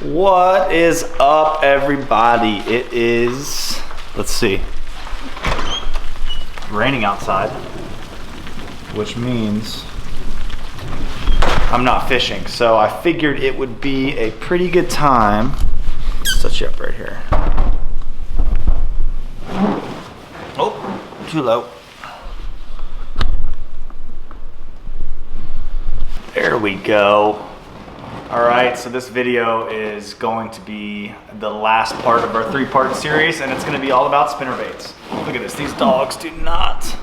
What is up, everybody? It is, let's see, raining outside, which means I'm not fishing. So I figured it would be a pretty good time. Set you up right here. Oh, too low. There we go. All right, so this video is going to be the last part of our 3-part series, and it's going to be all about spinnerbaits. Look at this, these dogs do not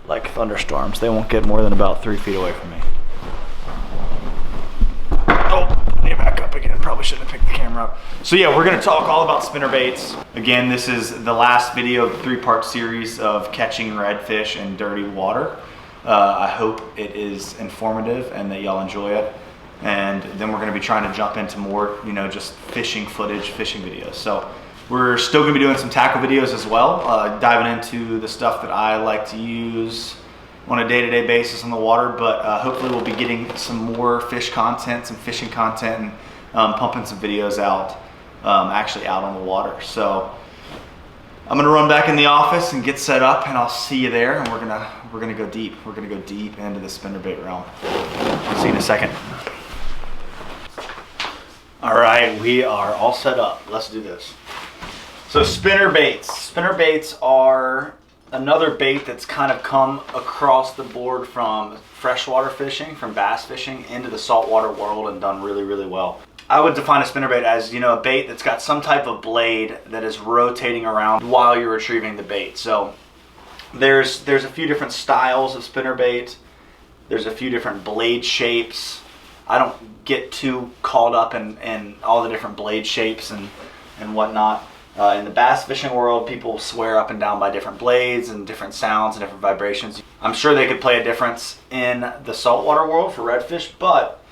like thunderstorms. They won't get more than about 3 feet away from me. Oh, I need to back up again. Probably shouldn't have picked the camera up. So yeah, we're going to talk all about spinnerbaits. Again, this is the last video of the 3-part series of catching redfish in dirty water. I hope it is informative and that y'all enjoy it. And then we're going to be trying to jump into more, just fishing footage, fishing videos. So we're still going to be doing some tackle videos as well, diving into the stuff that I like to use on a day-to-day basis on the water. But hopefully we'll be getting some more fish content, some fishing content, and pumping some videos out, actually out on the water. So I'm going to run back in the office and get set up, and I'll see you there. And we're gonna go deep. We're gonna go deep into the spinnerbait realm. I'll see you in a second. All right, we are all set up. Let's do this. So spinnerbaits. Spinnerbaits are another bait that's kind of come across the board from freshwater fishing, from bass fishing, into the saltwater world and done really, really well. I would define a spinnerbait as, a bait that's got some type of blade that is rotating around while you're retrieving the bait. So there's a few different styles of spinnerbait. There's a few different blade shapes. I don't get too caught up in all the different blade shapes and whatnot. In the bass fishing world, people swear up and down by different blades and different sounds and different vibrations. I'm sure they could play a difference in the saltwater world for redfish, but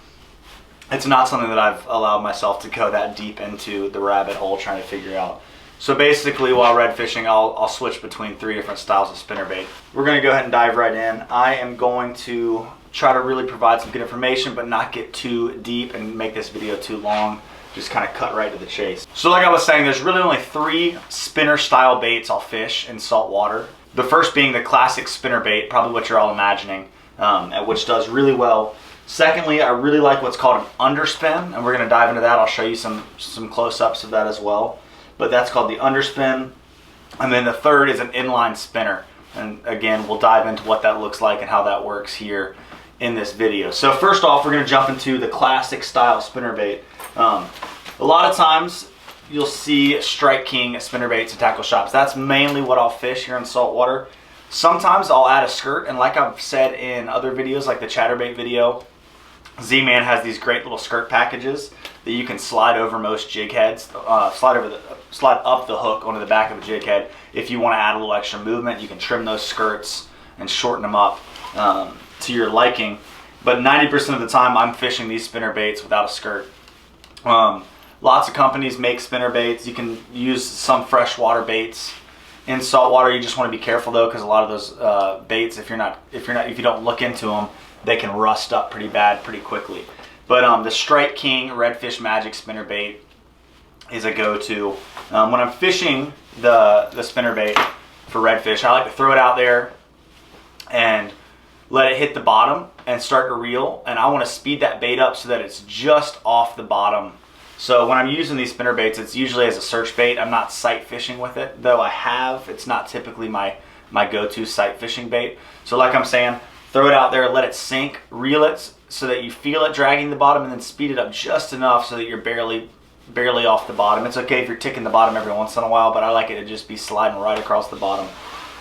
it's not something that I've allowed myself to go that deep into the rabbit hole trying to figure out. So basically, while red fishing, I'll switch between 3 different styles of spinnerbait. We're going to go ahead and dive right in. I am going to try to really provide some good information, but not get too deep and make this video too long. Just kind of cut right to the chase. So like I was saying, there's really only 3 spinner style baits I'll fish in salt water. The first being the classic spinnerbait, probably what you're all imagining, which does really well. Secondly, I really like what's called an underspin, and we're going to dive into that. I'll show you some close-ups of that as well. But that's called the underspin. And then the third is an inline spinner. And again, we'll dive into what that looks like and how that works here in this video. So first off, we're going to jump into the classic style spinnerbait. A lot of times you'll see Strike King spinnerbaits at tackle shops. That's mainly what I'll fish here in saltwater. Sometimes I'll add a skirt, and like I've said in other videos, like the chatterbait video, Z-Man has these great little skirt packages that you can slide over most jig heads, slide up the hook onto the back of a jig head. If you want to add a little extra movement, you can trim those skirts and shorten them up to your liking. But 90% of the time, I'm fishing these spinnerbaits without a skirt. Lots of companies make spinnerbaits. You can use some freshwater baits. In saltwater, you just want to be careful though, because a lot of those baits, if you don't look into them, they can rust up pretty bad pretty quickly. But the Strike King Redfish Magic spinnerbait is a go-to. When I'm fishing the spinnerbait for redfish, I like to throw it out there and let it hit the bottom and start to reel. And I want to speed that bait up so that it's just off the bottom. So when I'm using these spinnerbaits, it's usually as a search bait. I'm not sight fishing with it, though I have. It's not typically my go-to sight fishing bait. So like I'm saying, throw it out there, let it sink, reel it so that you feel it dragging the bottom, and then speed it up just enough so that you're barely off the bottom. It's okay if you're ticking the bottom every once in a while, but I like it to just be sliding right across the bottom.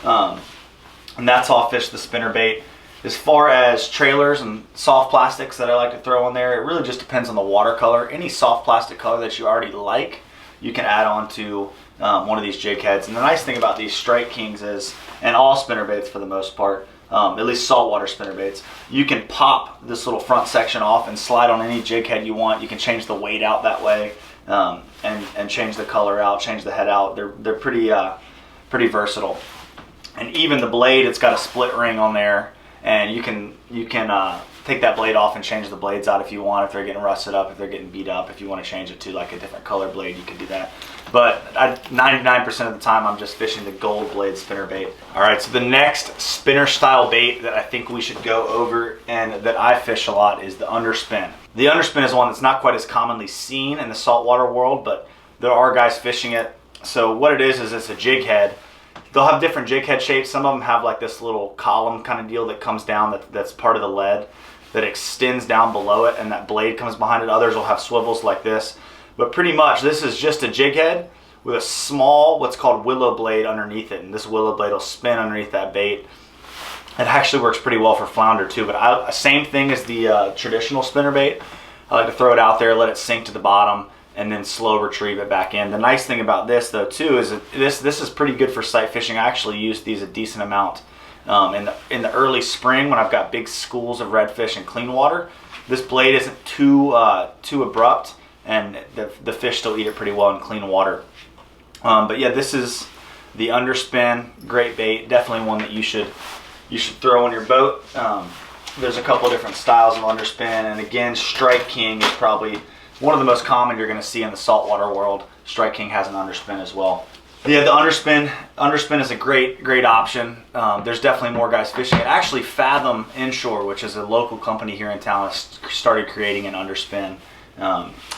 And that's how I'll fish the spinnerbait. As far as trailers and soft plastics that I like to throw on there, it really just depends on the watercolor. Any soft plastic color that you already like, you can add on to one of these jig heads. And the nice thing about these Strike Kings is, and all spinnerbaits for the most part, at least saltwater spinnerbaits, you can pop this little front section off and slide on any jig head you want. You can change the weight out that way, and change the color out, change the head out. They're pretty versatile. And even the blade, it's got a split ring on there, and you can take that blade off and change the blades out if you want, if they're getting rusted up, if they're getting beat up. If you want to change it to like a different color blade, you can do that. But 99% of the time, I'm just fishing the gold blade spinnerbait. All right, so the next spinner style bait that I think we should go over and that I fish a lot is the Underspin. The Underspin is one that's not quite as commonly seen in the saltwater world, but there are guys fishing it. So what it is it's a jig head. They'll have different jig head shapes. Some of them have like this little column kind of deal that comes down that's part of the lead that extends down below it, and that blade comes behind it. Others will have swivels like this. But pretty much this is just a jig head with a small, what's called willow blade underneath it. And this willow blade will spin underneath that bait. It actually works pretty well for flounder too, but same thing as the traditional spinnerbait. I like to throw it out there, let it sink to the bottom, and then slow retrieve it back in. The nice thing about this though too is that this is pretty good for sight fishing. I actually use these a decent amount in the early spring when I've got big schools of redfish and clean water. This blade isn't too abrupt, and the fish still eat it pretty well in clean water. But yeah, this is the Underspin. Great bait, definitely one that you should throw on your boat. There's a couple different styles of Underspin, and again, Strike King is probably one of the most common you're going to see in the saltwater world. Strike King has an Underspin as well. Yeah, the Underspin is a great option. There's definitely more guys fishing it. Actually, Fathom Inshore, which is a local company here in town, has started creating an Underspin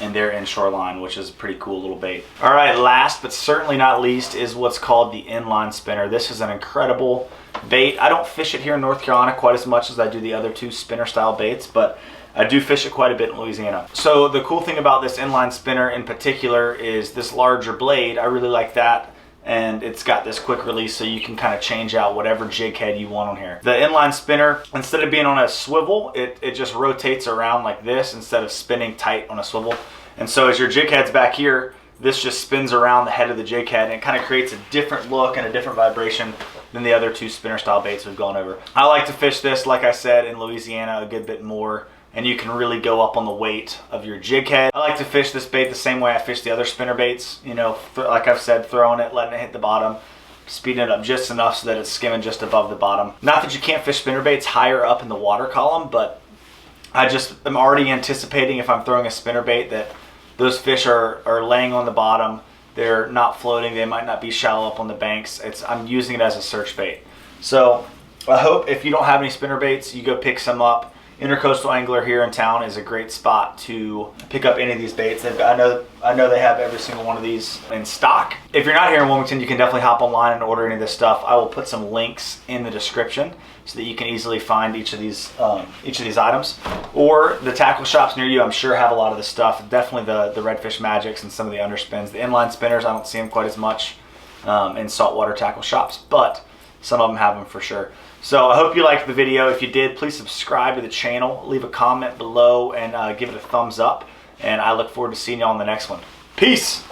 in their inshore line, which is a pretty cool little bait. All right, last but certainly not least is what's called the Inline Spinner. This is an incredible bait. I don't fish it here in North Carolina quite as much as I do the other two spinner style baits, but I do fish it quite a bit in Louisiana. So the cool thing about this Inline Spinner in particular is this larger blade. I really like that. And it's got this quick release, so you can kind of change out whatever jig head you want on here. The Inline Spinner, instead of being on a swivel, it just rotates around like this instead of spinning tight on a swivel. And so as your jig head's back here, this just spins around the head of the jig head, and it kind of creates a different look and a different vibration than the other two spinner style baits we've gone over. I like to fish this, like I said, in Louisiana a good bit more, and you can really go up on the weight of your jig head. I like to fish this bait the same way I fish the other spinner baits. You know, like I've said, throwing it, letting it hit the bottom, speeding it up just enough so that it's skimming just above the bottom. Not that you can't fish spinner baits higher up in the water column, but I just am already anticipating if I'm throwing a spinner bait that those fish are laying on the bottom. They're not floating. They might not be shallow up on the banks. I'm using it as a search bait. So I hope if you don't have any spinner baits, you go pick some up. Intercoastal Angler here in town is a great spot to pick up any of these baits. I know they have every single one of these in stock. If you're not here in Wilmington, you can definitely hop online and order any of this stuff. I will put some links in the description so that you can easily find each of these items. Or the tackle shops near you, I'm sure, have a lot of this stuff. Definitely the Redfish Magics and some of the Underspins. The Inline Spinners, I don't see them quite as much in saltwater tackle shops, but some of them have them for sure. So I hope you liked the video. If you did, please subscribe to the channel, leave a comment below, and give it a thumbs up. And I look forward to seeing you on the next one. Peace!